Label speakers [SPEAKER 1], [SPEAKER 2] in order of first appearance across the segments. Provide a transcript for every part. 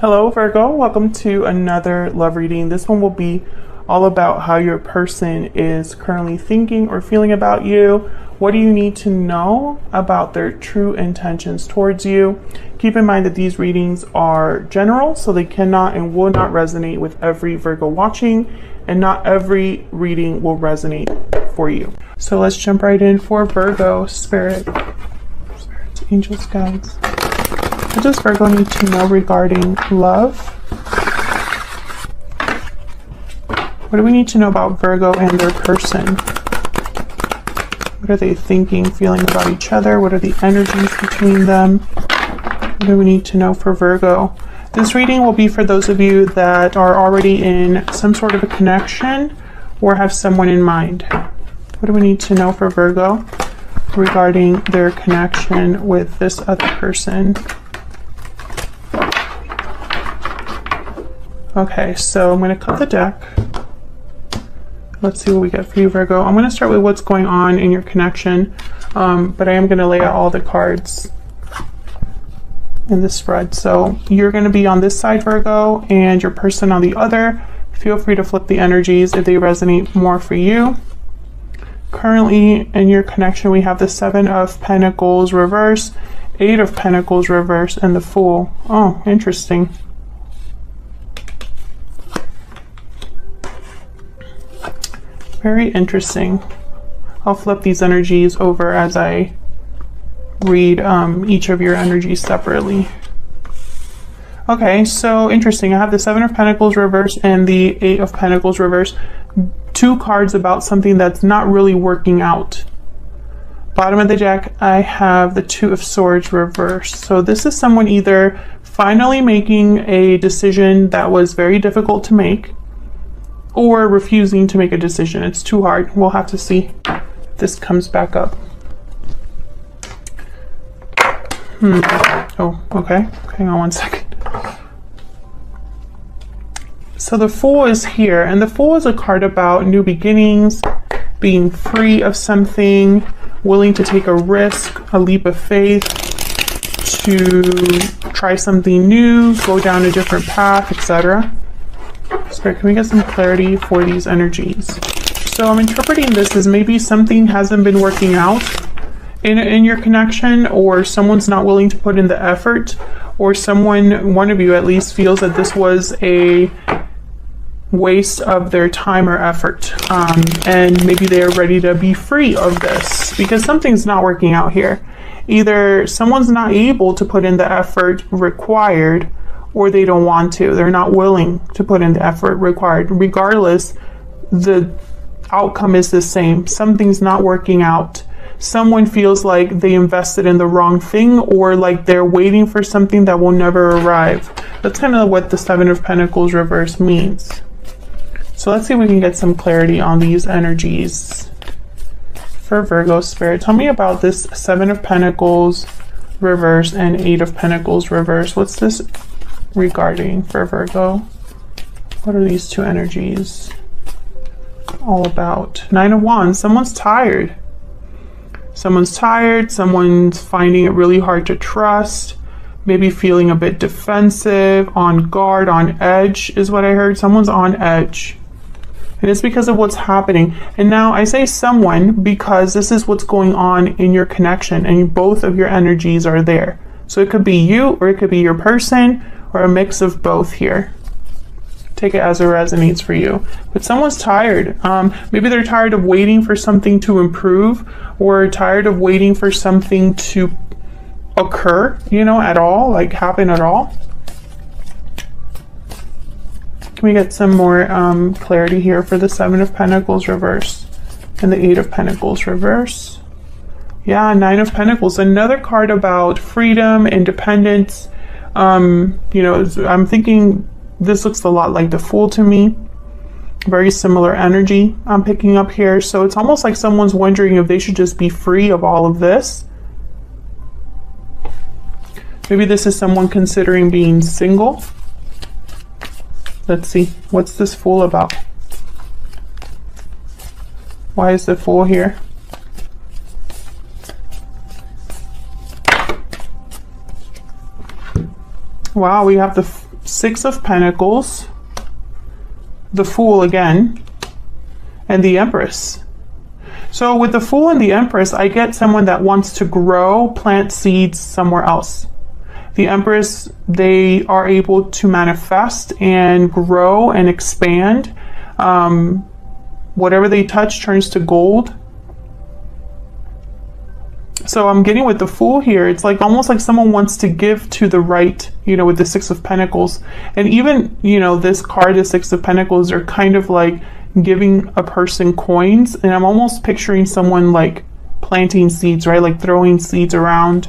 [SPEAKER 1] Hello Virgo, welcome to another love reading. This one will be all about how your person is currently thinking or feeling about you. What do you need to know about their true intentions towards you? Keep in mind that these readings are general, so they cannot and will not resonate with every Virgo watching, and not every reading will resonate for you. So let's jump right in for Virgo. Spirit, angels, guides. What does Virgo need to know regarding love? What do we need to know about Virgo and their person? What are they thinking, feeling about each other? What are the energies between them? What do we need to know for Virgo? This reading will be for those of you that are already in some sort of a connection or have someone in mind. What do we need to know for Virgo regarding their connection with this other person? Okay, so I'm going to cut the deck. Let's see what we get for you, Virgo. I'm going to start with what's going on in your connection, but I am going to lay out all the cards in this spread. So you're going to be on this side, Virgo, and your person on the other. Feel free to flip the energies if they resonate more for you. Currently, in your connection, we have the Seven of Pentacles reverse, Eight of Pentacles reverse, and the Fool. Oh, interesting. Very interesting. I'll flip these energies over as I read each of your energies separately. Okay, so interesting. I have the Seven of Pentacles reverse and the Eight of Pentacles reverse. Two cards about something that's not really working out. Bottom of the deck, I have the Two of Swords reverse. So this is someone either finally making a decision that was very difficult to make, or refusing to make a decision. It's too hard. We'll have to see if this comes back up. Oh, okay. Hang on one second. So the Fool is here, and the Fool is a card about new beginnings, being free of something, willing to take a risk, a leap of faith, to try something new, go down a different path, etc. Spirit, can we get some clarity for these energies? So I'm interpreting this as maybe something hasn't been working out in your connection, or someone's not willing to put in the effort, or one of you at least, feels that this was a waste of their time or effort, and maybe they are ready to be free of this because something's not working out here. Either someone's not able to put in the effort required, or they don't want to. They're not willing to put in the effort required. Regardless, the outcome is the same. Something's not working out. Someone feels like they invested in the wrong thing, or like they're waiting for something that will never arrive. That's kind of what the Seven of Pentacles reverse means. So let's see if we can get some clarity on these energies for Virgo. Spirit, tell me about this Seven of Pentacles reverse and Eight of Pentacles reverse. What's this regarding for Virgo? What are these two energies all about? Nine of Wands. Someone's tired. Someone's tired. Someone's finding it really hard to trust. Maybe feeling a bit defensive, on guard, on edge is what I heard. Someone's on edge. And it's because of what's happening. And now I say someone because this is what's going on in your connection, and both of your energies are there. So it could be you, or it could be your person, or a mix of both here. Take it as it resonates for you. But someone's tired. Maybe they're tired of waiting for something to improve, or tired of waiting for something to occur, at all, like happen at all. Can we get some more clarity here for the Seven of Pentacles reverse and the Eight of Pentacles reverse? Yeah, Nine of Pentacles, another card about freedom, independence. I'm thinking this looks a lot like the Fool to me. Very similar energy I'm picking up here. So it's almost like someone's wondering if they should just be free of all of this. Maybe this is someone considering being single. Let's see. What's this Fool about? Why is the Fool here? Wow, we have the Six of Pentacles, the Fool again, and the Empress. So with the Fool and the Empress, I get someone that wants to grow, plant seeds somewhere else. The Empress, they are able to manifest and grow and expand. Whatever they touch turns to gold. So I'm getting with the Fool here, it's like almost like someone wants to give to the right, you know, with the Six of Pentacles. And even, you know, this card, the Six of Pentacles, are kind of like giving a person coins. And I'm almost picturing someone like planting seeds, right? Like throwing seeds around.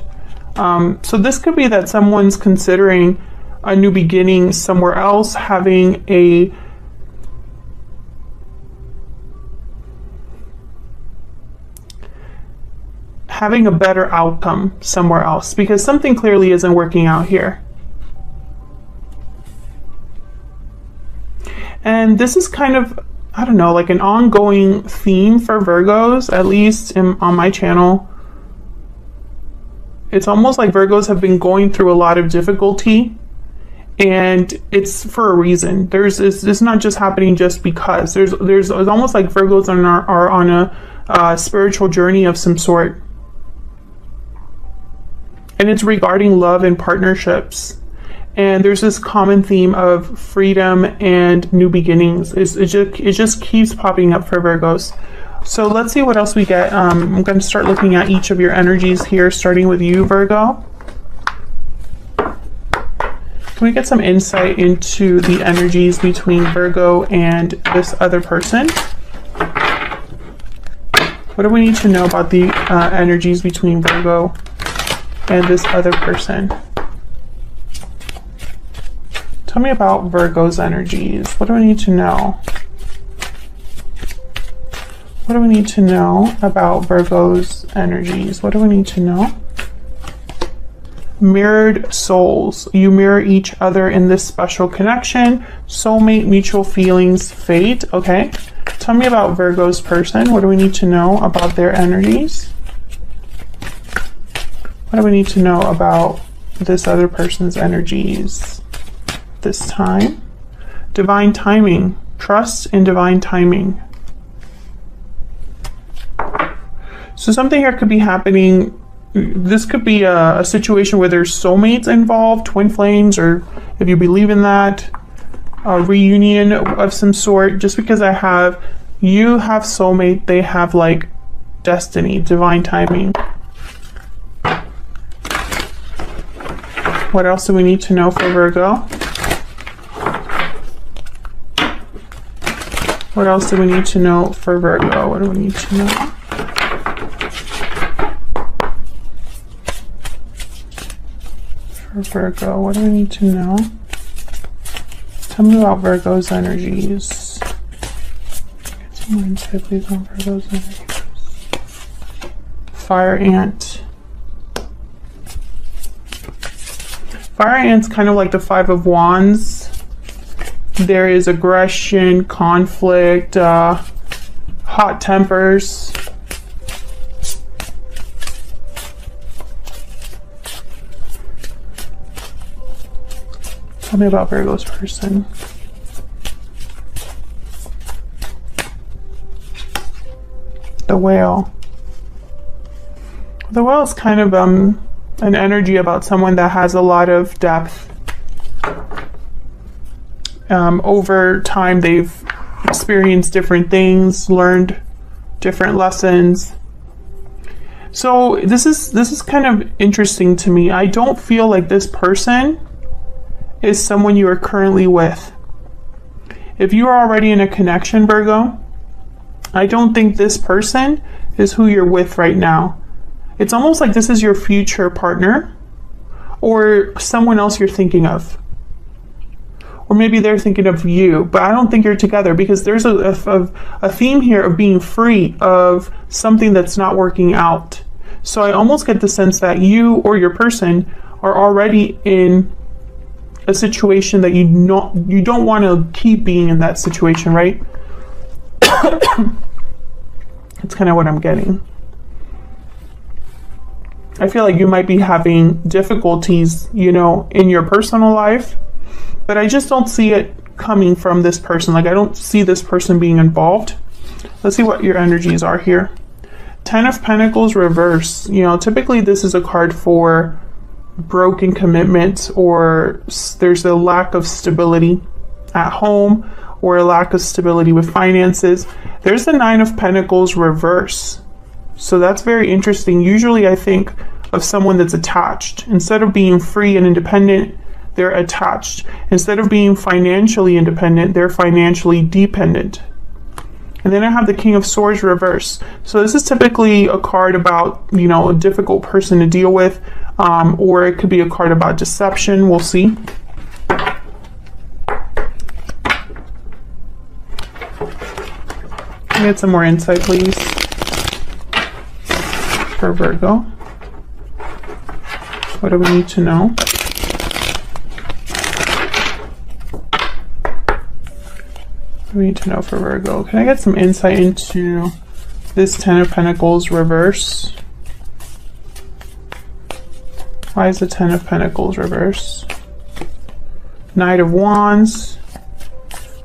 [SPEAKER 1] So this could be that someone's considering a new beginning somewhere else, having a better outcome somewhere else, because something clearly isn't working out here. And this is kind of, I don't know, like an ongoing theme for Virgos, at least on my channel. It's almost like Virgos have been going through a lot of difficulty, and it's for a reason. It's not just happening just because. There's almost like Virgos are on a spiritual journey of some sort. And it's regarding love and partnerships. And there's this common theme of freedom and new beginnings. It just keeps popping up for Virgos. So let's see what else we get. I'm going to start looking at each of your energies here, starting with you, Virgo. Can we get some insight into the energies between Virgo and this other person? What do we need to know about the energies between Virgo and this other person? Tell me about Virgo's energies. What do I need to know? What do we need to know about Virgo's energies? What do we need to know? Mirrored souls. You mirror each other in this special connection. Soulmate, mutual feelings, fate. Okay. Tell me about Virgo's person. What do we need to know about their energies? What do we need to know about this other person's energies this time? Divine timing. Trust in divine timing. So something here could be happening. This could be a situation where there's soulmates involved, twin flames, or if you believe in that, a reunion of some sort. Just because you have soulmate, they have like destiny, divine timing. What else do we need to know for Virgo? What else do we need to know for Virgo? What do we need to know? For Virgo, what do we need to know? Tell me about Virgo's energies. Get some more insight, please, on Virgo's energies. Fire ant. Fire ant's kind of like the Five of Wands. There is aggression, conflict, hot tempers. Tell me about Virgo's person. The Whale. The Whale is kind of an energy about someone that has a lot of depth. Over time, they've experienced different things, learned different lessons. So this is kind of interesting to me. I don't feel like this person is someone you are currently with. If you are already in a connection, Virgo, I don't think this person is who you're with right now. It's almost like this is your future partner or someone else you're thinking of. Or maybe they're thinking of you, but I don't think you're together, because there's a theme here of being free of something that's not working out. So I almost get the sense that you or your person are already in a situation that you don't want to keep being in that situation, right? That's kind of what I'm getting. I feel like you might be having difficulties, you know, in your personal life, but I just don't see it coming from this person. Like, I don't see this person being involved. Let's see what your energies are here. 10 of Pentacles reverse. You know, typically this is a card for broken commitments, or there's a lack of stability at home, or a lack of stability with finances. There's the 9 of Pentacles reverse. So that's very interesting. Usually I think of someone that's attached. Instead of being free and independent, they're attached. Instead of being financially independent, they're financially dependent. And then I have the King of Swords reverse. So this is typically a card about, you know, a difficult person to deal with, or it could be a card about deception. We'll see. Get some more insight, please, for Virgo. What do we need to know? What do we need to know for Virgo? Can I get some insight into this 10 of Pentacles reverse? Why is the 10 of Pentacles reverse? Knight of Wands.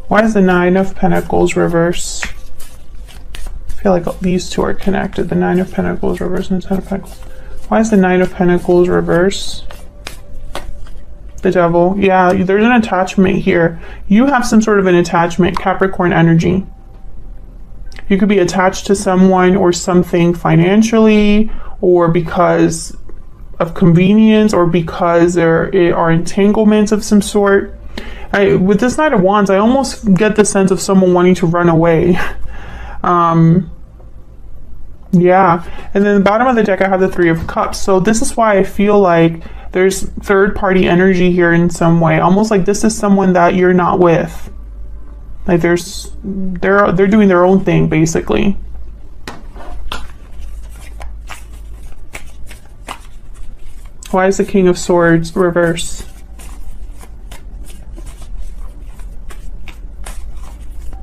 [SPEAKER 1] Why is the 9 of Pentacles reverse? I feel like these two are connected. The 9 of Pentacles reverse and the 10 of Pentacles. Why is the 9 of Pentacles reverse? The Devil. Yeah, there's an attachment here. You have some sort of an attachment, Capricorn energy. You could be attached to someone or something financially, or because of convenience, or because there are entanglements of some sort. With this Knight of Wands, I almost get the sense of someone wanting to run away. Yeah, and then the bottom of the deck I have the 3 of Cups. So this is why I feel like there's third-party energy here in some way, almost like this is someone that you're not with. Like they're doing their own thing, basically. Why is the King of Swords reverse?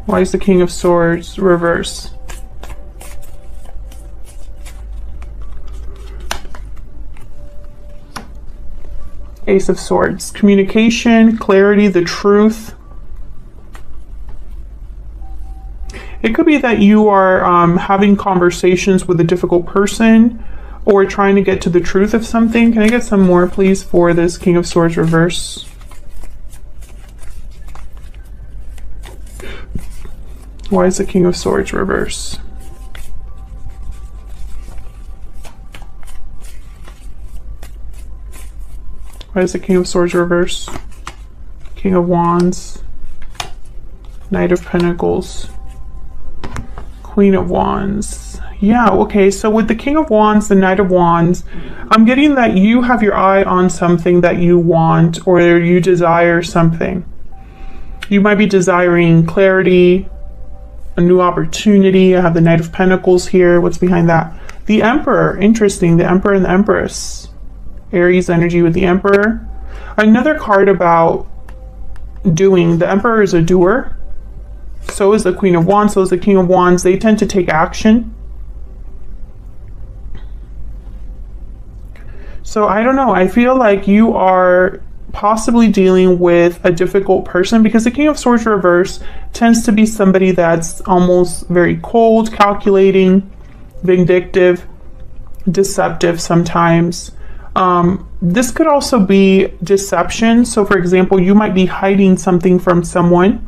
[SPEAKER 1] Why is the King of Swords reverse? Ace of Swords. Communication, clarity, the truth. It could be that you are having conversations with a difficult person, or trying to get to the truth of something. Can I get some more, please, for this King of Swords reverse? Why is the King of Swords reverse? Why is the King of Swords reverse? King of Wands. Knight of Pentacles. Queen of Wands. Yeah, okay, so with the King of Wands, the Knight of Wands, I'm getting that you have your eye on something that you want, or you desire something. You might be desiring clarity, a new opportunity. I have the Knight of Pentacles here. What's behind that? The Emperor. Interesting. The Emperor and the Empress. Aries energy with the Emperor. Another card about doing. The Emperor is a doer. So is the Queen of Wands. So is the King of Wands. They tend to take action. So I don't know. I feel like you are possibly dealing with a difficult person, because the King of Swords reverse tends to be somebody that's almost very cold, calculating, vindictive, deceptive sometimes. This could also be deception. So for example, you might be hiding something from someone,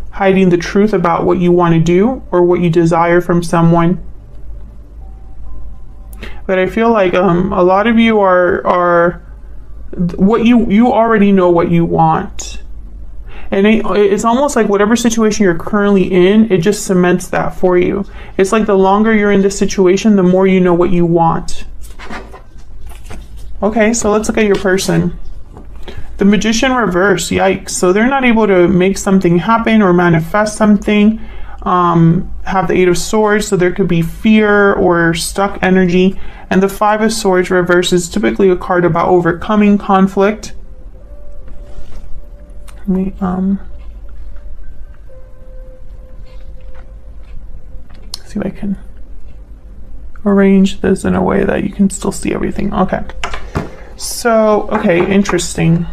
[SPEAKER 1] hiding the truth about what you want to do or what you desire from someone. But I feel like a lot of you are what you already know what you want. And it's almost like whatever situation you're currently in, it just cements that for you. It's like the longer you're in this situation, the more you know what you want. Okay, so let's look at your person. The Magician reverse, yikes. So they're not able to make something happen or manifest something. Have the 8 of Swords, so there could be fear or stuck energy. And the 5 of Swords reverse is typically a card about overcoming conflict. Let me see if I can. arrange this in a way that you can still see everything. Okay. So, okay, interesting.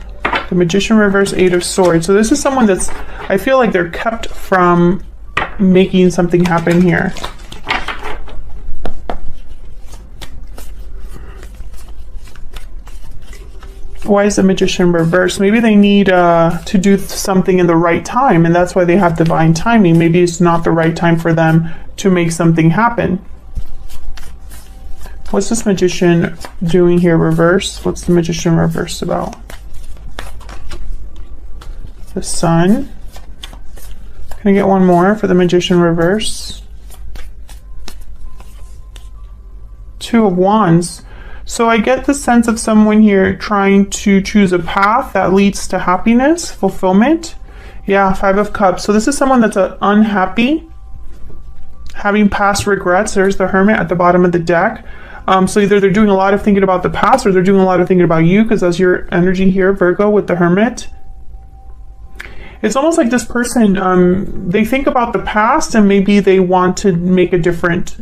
[SPEAKER 1] The Magician reverse, Eight of Swords. So this is someone that's, I feel like they're kept from making something happen here. Why is the Magician reversed? Maybe they need to do something in the right time, and that's why they have divine timing. Maybe it's not the right time for them to make something happen. What's this Magician doing here reverse? What's the Magician reverse about? The Sun. Can I get one more for the Magician reverse? Two of Wands. So I get the sense of someone here trying to choose a path that leads to happiness, fulfillment. Yeah, Five of Cups. So this is someone that's unhappy, having past regrets. There's the Hermit at the bottom of the deck. So either they're doing a lot of thinking about the past, or they're doing a lot of thinking about you, because that's your energy here, Virgo, with the Hermit. It's almost like this person, they think about the past and maybe they want to make a different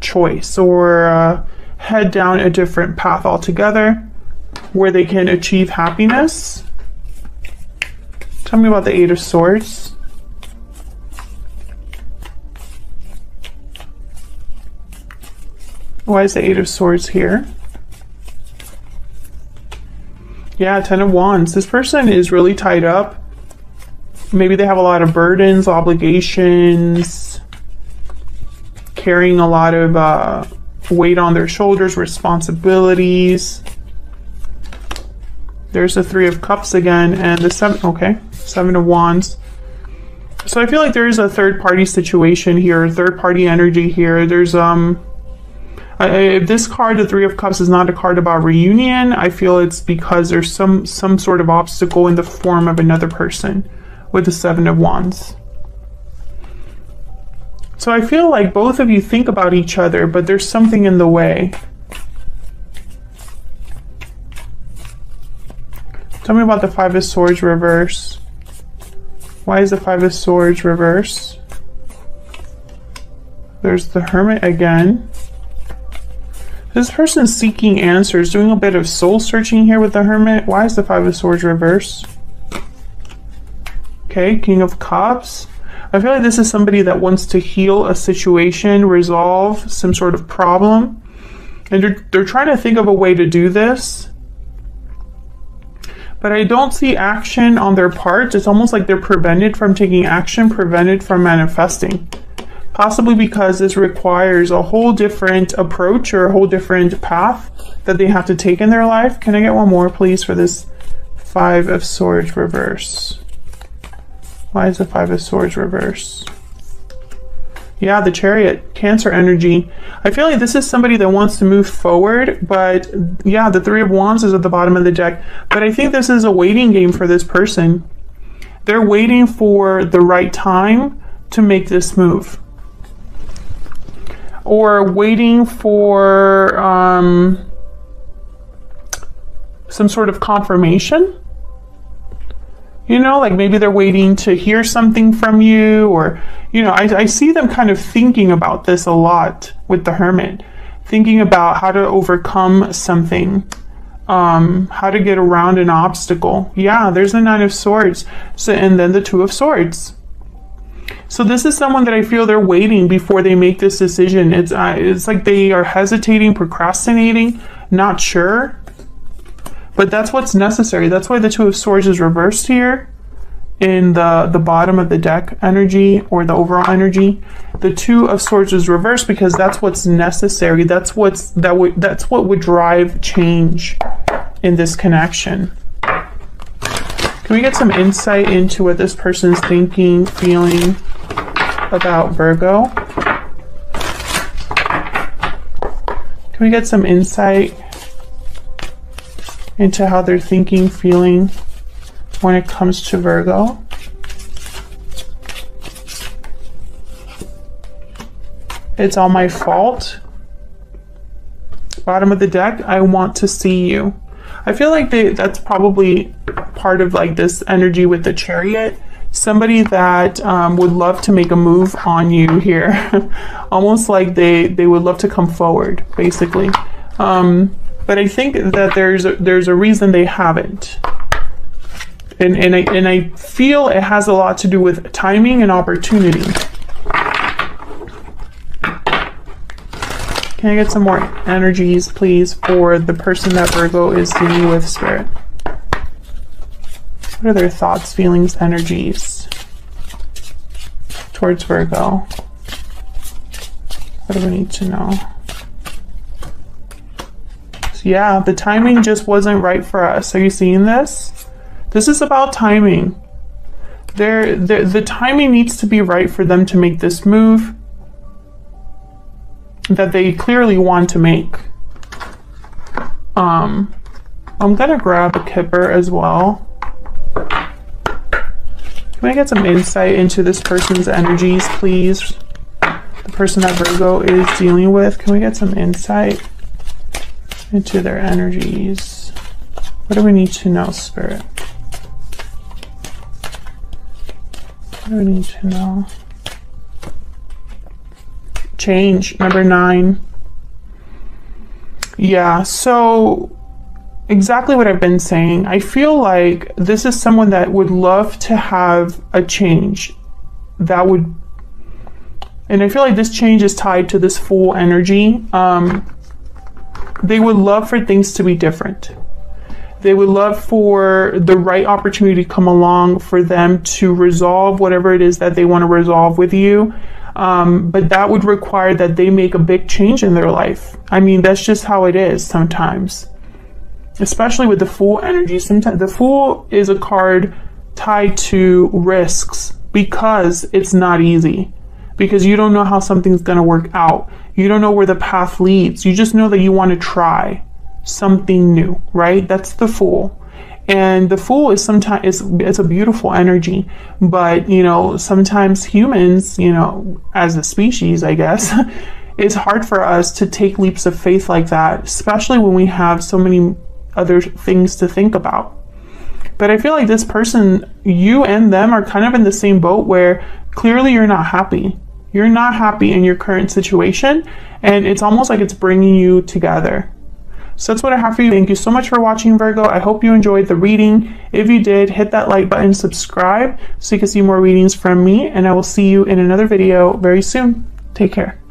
[SPEAKER 1] choice, or head down a different path altogether where they can achieve happiness. Tell me about the Eight of Swords. Why is the Eight of Swords here? Yeah, Ten of Wands. This person is really tied up. Maybe they have a lot of burdens, obligations, carrying a lot of weight on their shoulders, responsibilities. There's the Three of Cups again, and the Seven of Wands. So I feel like there is a third party situation here, third party energy here. There's if this card, the Three of Cups, is not a card about reunion, I feel it's because there's some sort of obstacle in the form of another person with the Seven of Wands. So I feel like both of you think about each other, but there's something in the way. Tell me about the Five of Swords reverse. Why is the Five of Swords reverse? There's the Hermit again. This person's seeking answers, doing a bit of soul searching here with the Hermit. Why is the Five of Swords reverse? Okay, King of Cups. I feel like this is somebody that wants to heal a situation, resolve some sort of problem. And they're trying to think of a way to do this. But I don't see action on their part. It's almost like they're prevented from taking action, prevented from manifesting. Possibly because this requires a whole different approach or a whole different path that they have to take in their life. Can I get one more, please, for this Five of Swords reverse? Why is the Five of Swords reverse? Yeah, the Chariot, Cancer energy. I feel like this is somebody that wants to move forward, but yeah, the Three of Wands is at the bottom of the deck. But I think this is a waiting game for this person. They're waiting for the right time to make this move. Or waiting for some sort of confirmation. You know, like maybe they're waiting to hear something from you, or, you know, I see them kind of thinking about this a lot with the Hermit. Thinking about how to overcome something, how to get around an obstacle. Yeah, there's the Nine of Swords. So, and then the Two of Swords. So this is someone that I feel they're waiting before they make this decision. It's like they are hesitating, procrastinating, not sure. But that's what's necessary. That's why the Two of Swords is reversed here in the bottom of the deck energy, or the overall energy. The Two of Swords is reversed because that's what's necessary. That's what would drive change in this connection. Can we get some insight into what this person's thinking, feeling about Virgo? Can we get some insight into how they're thinking, feeling when it comes to Virgo? It's all my fault. Bottom of the deck, I want to see you. I feel like that's probably part of like this energy with the Chariot. somebody that would love to make a move on you here. Almost like they would love to come forward, basically. But I think that there's a reason they haven't. And I feel it has a lot to do with timing and opportunity. Can I get some more energies, please, for the person that Virgo is dealing with, Spirit? What are their thoughts, feelings, energies towards Virgo? What do we need to know? So yeah, the timing just wasn't right for us. Are you seeing this? This is about timing. The timing needs to be right for them to make this move that they clearly want to make. I'm gonna grab a Kipper as well. Can I get some insight into this person's energies, please? The person that Virgo is dealing with. Can we get some insight into their energies? What do we need to know, Spirit? What do we need to know? Change, number 9. Yeah, so exactly what I've been saying. I feel like this is someone that would love to have a change that would, and I feel like this change is tied to this Fool energy. They would love for things to be different. They would love for the right opportunity to come along for them to resolve whatever it is that they want to resolve with you. But that would require that they make a big change in their life. I mean, that's just how it is sometimes. Especially with the Fool energy. Sometimes the Fool is a card tied to risks because it's not easy. Because you don't know how something's going to work out. You don't know where the path leads. You just know that you want to try something new, right? That's the Fool. And the Fool is sometimes, it's a beautiful energy, but you know, sometimes humans, you know, as a species, I guess, it's hard for us to take leaps of faith like that, especially when we have so many other things to think about. But I feel like this person, you and them are kind of in the same boat where clearly you're not happy. You're not happy in your current situation, and it's almost like it's bringing you together. So that's what I have for you. Thank you so much for watching, Virgo. I hope you enjoyed the reading. If you did, hit that like button, subscribe so you can see more readings from me, and I will see you in another video very soon. Take care.